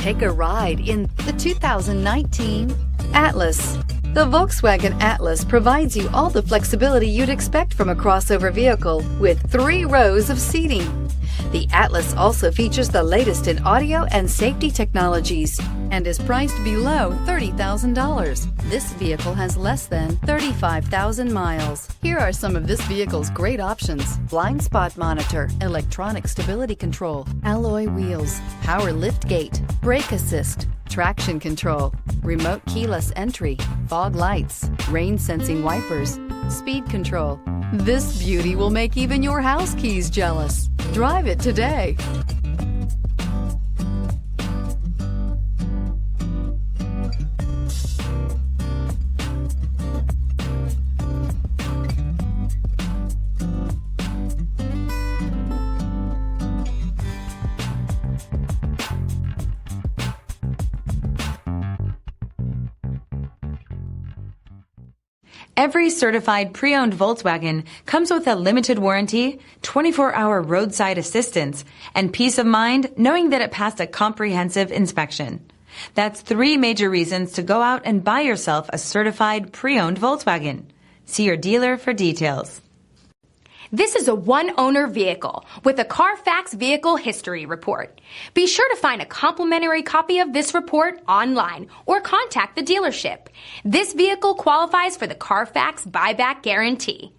Take a ride in the 2019 Atlas. The Volkswagen Atlas provides you all the flexibility you'd expect from a crossover vehicle with 3 rows of seating. The Atlas also features the latest in audio and safety technologies and is priced below $30,000. This vehicle has less than 35,000 miles. Here are some of this vehicle's great options: blind spot monitor, electronic stability control, alloy wheels, power liftgate, brake assist, traction control, remote keyless entry, fog lights, rain sensing wipers, speed control. This beauty will make even your house keys jealous. Drive it today. Every certified pre-owned Volkswagen comes with a limited warranty, 24-hour roadside assistance, and peace of mind knowing that it passed a comprehensive inspection. That's 3 major reasons to go out and buy yourself a certified pre-owned Volkswagen. See your dealer for details. This is a one-owner vehicle with a Carfax Vehicle History Report. Be sure to find a complimentary copy of this report online or contact the dealership. This vehicle qualifies for the Carfax Buyback Guarantee.